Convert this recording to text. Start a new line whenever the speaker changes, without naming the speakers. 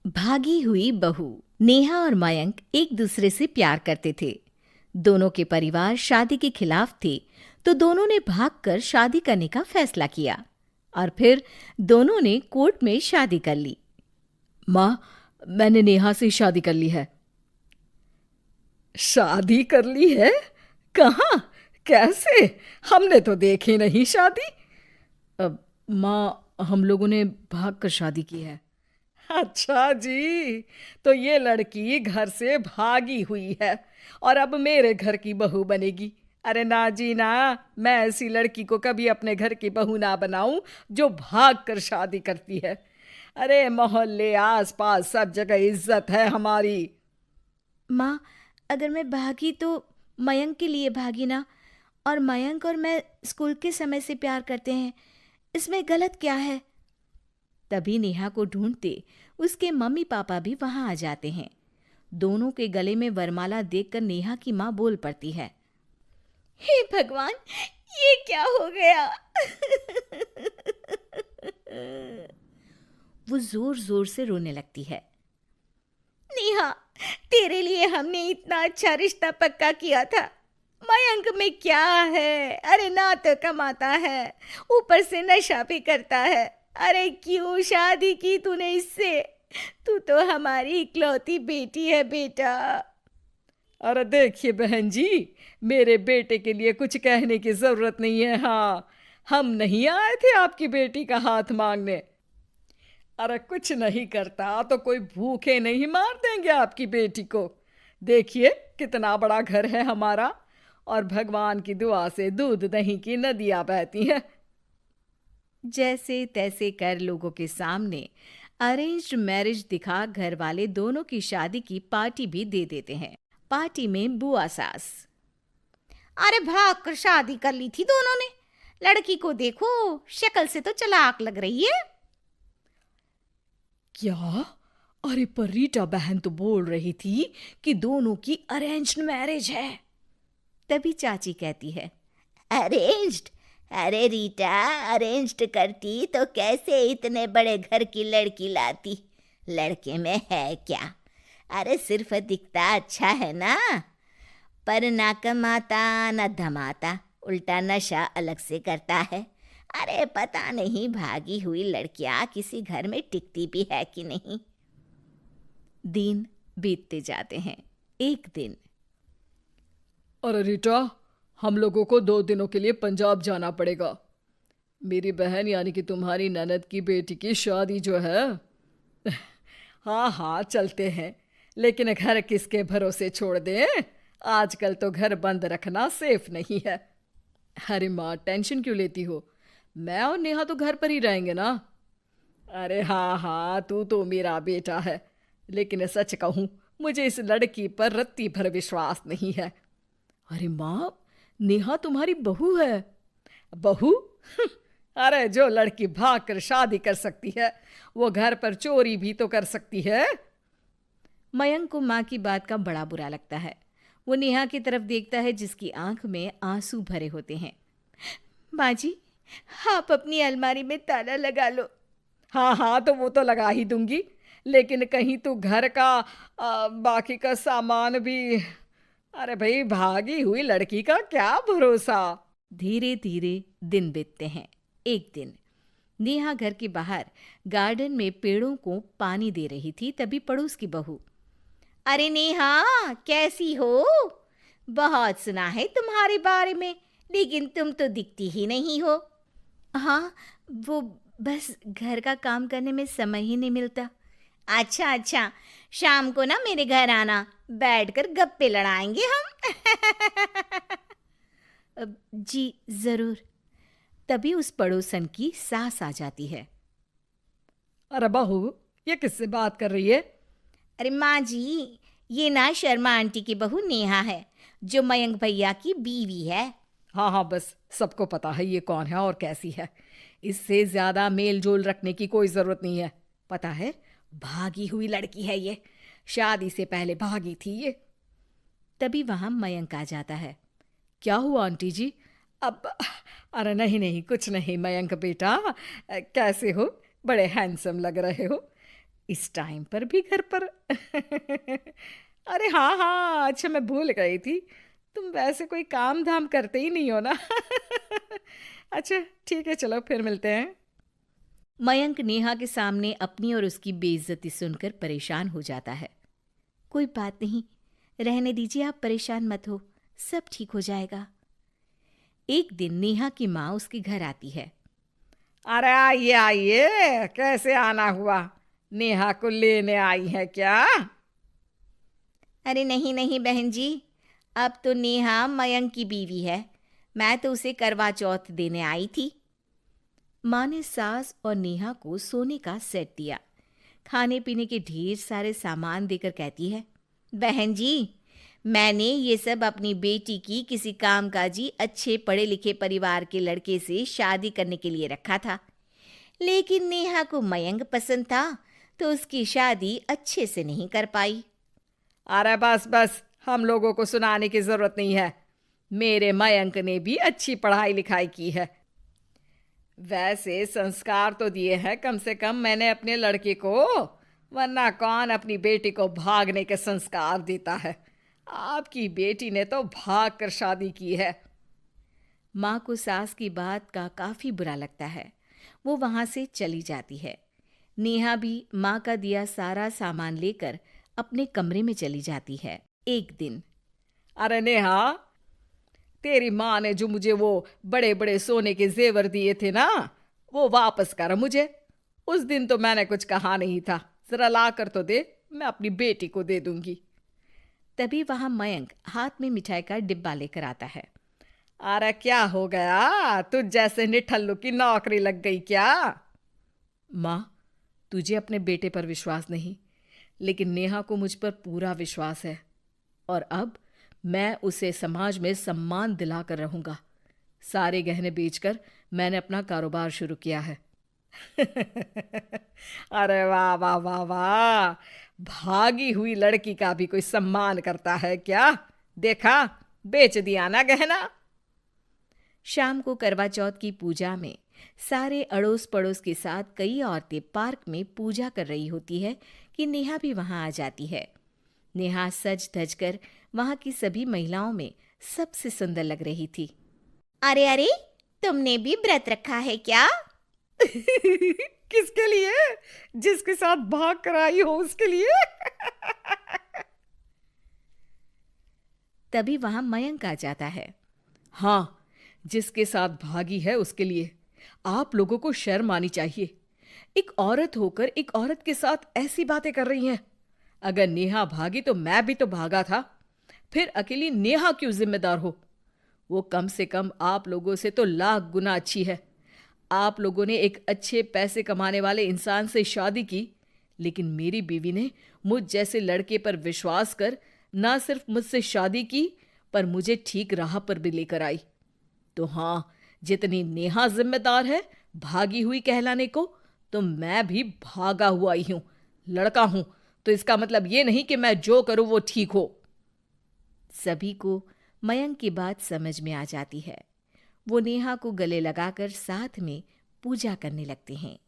भागी हुई बहू। नेहा और मयंक एक दूसरे से प्यार करते थे। दोनों के परिवार शादी के खिलाफ थे, तो दोनों ने भागकर शादी करने का फैसला किया और फिर दोनों ने कोर्ट में शादी कर ली।
माँ, मैंने नेहा से शादी कर ली है। शादी कर ली है? कहाँ? कैसे? हमने तो देखी नहीं शादी। माँ, हम लोगों ने भाग कर शादी की है। अच्छा जी, तो ये लड़की घर से भागी हुई है और अब मेरे घर की बहू बनेगी। अरे ना जी ना, मैं ऐसी लड़की को कभी अपने घर की बहू ना बनाऊं जो भाग कर शादी करती है। अरे मोहल्ले आस पास सब जगह इज्जत है हमारी।
माँ, अगर मैं भागी तो मयंक के लिए भागी ना। और मयंक और मैं स्कूल के समय से प्यार करते हैं, इसमें गलत क्या है? तभी नेहा को ढूंढते उसके मम्मी पापा भी वहां आ जाते हैं। दोनों के गले में वरमाला देखकर नेहा की माँ बोल पड़ती है। हे भगवान, ये क्या हो गया? वो जोर जोर से रोने लगती है। नेहा, तेरे लिए हमने इतना अच्छा रिश्ता पक्का किया था। मयंक में क्या है? अरे ना तो कमाता है, ऊपर से नशा भी करता है। अरे क्यों शादी की तूने इससे? तू तो हमारी इकलौती बेटी है बेटा।
अरे देखिए बहन जी, मेरे बेटे के लिए कुछ कहने की जरूरत नहीं है। हाँ, हम नहीं आए थे आपकी बेटी का हाथ मांगने। अरे कुछ नहीं करता तो कोई भूखे नहीं मार देंगे आपकी बेटी को। देखिए कितना बड़ा घर है हमारा, और भगवान की दुआ से दूध दही की नदियां बहती हैं।
जैसे तैसे कर लोगों के सामने अरेंज्ड मैरिज दिखा घर वाले दोनों की शादी की पार्टी भी दे देते हैं। पार्टी में बुआ सास। अरे भाग कर शादी कर ली थी दोनों ने। लड़की को देखो, शक्ल से तो चालाक लग रही है।
क्या? अरे पर रीटा बहन तो बोल रही थी कि दोनों की अरेंज्ड मैरिज है।
तभी चाची कहती है, अरेंज्ड? अरे रीटा, अरेंज्ड करती तो कैसे इतने बड़े घर की लड़की लाती? लड़के में है क्या? अरे सिर्फ दिखता अच्छा है ना, पर ना कमाता ना धमाता, उल्टा नशा अलग से करता है। अरे पता नहीं भागी हुई लड़कियां किसी घर में टिकती भी है कि नहीं। दिन बीतते जाते हैं। एक दिन।
अरे रीटा, हम लोगों को 2 दिनों के लिए पंजाब जाना पड़ेगा। मेरी बहन यानी कि तुम्हारी ननद की बेटी की शादी जो है। हाँ हाँ चलते हैं, लेकिन घर किसके भरोसे छोड़ दें? आजकल तो घर बंद रखना सेफ नहीं है। अरे माँ, टेंशन क्यों लेती हो? मैं और नेहा तो घर पर ही रहेंगे ना। अरे हाँ हाँ, तू तो मेरा बेटा है, लेकिन सच कहूँ मुझे इस लड़की पर रत्ती भर विश्वास नहीं है। अरे माँ, नेहा तुम्हारी बहू है। बहू? अरे जो लड़की भाग कर शादी कर सकती है, वो घर पर चोरी भी तो कर सकती है।
मयंक को माँ की बात का बड़ा बुरा लगता है। वो नेहा की तरफ देखता है जिसकी आंख में आंसू भरे होते हैं। माँ जी, आप अपनी अलमारी में ताला लगा लो।
हाँ हाँ, तो वो तो लगा ही दूंगी, लेकिन कहीं तू घर का बाकी का सामान भी। अरे भाई, भागी हुई लड़की का क्या भरोसा।
धीरे धीरे दिन बीतते हैं। एक दिन नेहा घर के बाहर गार्डन में पेड़ों को पानी दे रही थी, तभी पड़ोस की बहू, अरे नेहा, कैसी हो? बहुत सुना है तुम्हारे बारे में, लेकिन तुम तो दिखती ही नहीं हो। हाँ, वो बस घर का काम करने में समय ही नहीं मिलता। अच्छा अच्छा, शाम को ना मेरे घर आना, बैठकर गप्पे लड़ाएंगे हम। जी जरूर। तभी उस पड़ोसन की सास आ जाती है।
अरे बहू, ये किससे बात कर रही है?
अरे माँ जी, ये ना शर्मा आंटी की बहू नेहा है, जो मयंक भैया की बीवी है।
हाँ हाँ, बस सबको पता है ये कौन है और कैसी है। इससे ज्यादा मेल जोल रखने की कोई जरूरत नहीं है। पता है, भागी हुई लड़की है ये, शादी से पहले भागी थी ये।
तभी वहां मयंक आ जाता है।
क्या हुआ आंटी जी? अब अरे नहीं नहीं, कुछ नहीं मयंक बेटा, कैसे हो? बड़े हैंडसम लग रहे हो। इस टाइम पर भी घर पर? अरे हाँ हाँ, अच्छा मैं भूल गई थी, तुम वैसे कोई काम धाम करते ही नहीं हो ना। अच्छा ठीक है, चलो फिर मिलते हैं।
मयंक नेहा के सामने अपनी और उसकी बेइज्जती सुनकर परेशान हो जाता है। कोई बात नहीं, रहने दीजिए, आप परेशान मत हो, सब ठीक हो जाएगा। एक दिन नेहा की माँ उसके घर आती है।
अरे आइए आइए, कैसे आना हुआ? नेहा को लेने आई है क्या?
अरे नहीं नहीं बहन जी, अब तो नेहा मयंक की बीवी है, मैं तो उसे करवा चौथ देने आई थी। माँ ने सास और नेहा को सोने का सेट दिया, खाने पीने के ढेर सारे सामान देकर कहती है, बहन जी, मैंने ये सब अपनी बेटी की किसी कामकाजी अच्छे पढ़े लिखे परिवार के लड़के से शादी करने के लिए रखा था, लेकिन नेहा को मयंक पसंद था तो उसकी शादी अच्छे से नहीं कर पाई।
अरे बस बस, हम लोगों को सुनाने की जरूरत नहीं है। मेरे मयंक ने भी अच्छी पढ़ाई लिखाई की है। वैसे संस्कार तो दिए हैं कम से कम मैंने अपने लड़के को, वरना कौन अपनी बेटी को भागने के संस्कार देता है? आपकी बेटी ने तो भाग कर शादी की है।
माँ को सास की बात का काफी बुरा लगता है, वो वहां से चली जाती है। नेहा भी माँ का दिया सारा सामान लेकर अपने कमरे में चली जाती है। एक दिन,
अरे नेहा, तेरी माँ ने जो मुझे वो बड़े बड़े सोने के जेवर दिए थे ना, वो वापस कर मुझे। उस दिन तो मैंने कुछ कहा नहीं था, जरा ला कर तो दे, मैं अपनी बेटी को दे दूंगी।
तभी वहां मयंक हाथ में मिठाई का डिब्बा लेकर आता है।
अरे क्या हो गया, तुझ जैसे निठल्लू की नौकरी लग गई क्या? माँ, तुझे अपने बेटे पर विश्वास नहीं, लेकिन नेहा को मुझ पर पूरा विश्वास है, और अब मैं उसे समाज में सम्मान दिलाकर रहूंगा। सारे गहने बेचकर मैंने अपना कारोबार शुरू किया है। अरे वाह वाह वाह वाह, भागी हुई लड़की का भी कोई सम्मान करता है क्या? देखा, बेच दिया ना गहना।
शाम को करवा चौथ की पूजा में सारे अड़ोस पड़ोस के साथ कई औरतें पार्क में पूजा कर रही होती है कि नेहा भी वहां आ जाती है। नेहा सज धज कर वहां की सभी महिलाओं में सबसे सुंदर लग रही थी। अरे अरे, तुमने भी व्रत रखा है क्या?
किसके लिए? जिसके साथ भाग कर आई हो उसके लिए।
तभी वहां मयंक आ जाता है।
हाँ, जिसके साथ भागी है उसके लिए। आप लोगों को शर्म आनी चाहिए। एक औरत होकर एक औरत के साथ ऐसी बातें कर रही हैं। अगर नेहा भागी तो मैं भी तो भागा था, फिर अकेली नेहा क्यों जिम्मेदार हो? वो कम से कम आप लोगों से तो लाख गुना अच्छी है। आप लोगों ने एक अच्छे पैसे कमाने वाले इंसान से शादी की, लेकिन मेरी बीवी ने मुझ जैसे लड़के पर विश्वास कर ना सिर्फ मुझसे शादी की, पर मुझे ठीक राह पर भी लेकर आई। तो हाँ, जितनी नेहा जिम्मेदार है भागी हुई कहलाने को, तो मैं भी भागा हुआ ही हूं, लड़का हूं। तो इसका मतलब ये नहीं कि मैं जो करूं वो ठीक हो।
सभी को मयंक की बात समझ में आ जाती है। वो नेहा को गले लगाकर साथ में पूजा करने लगते हैं।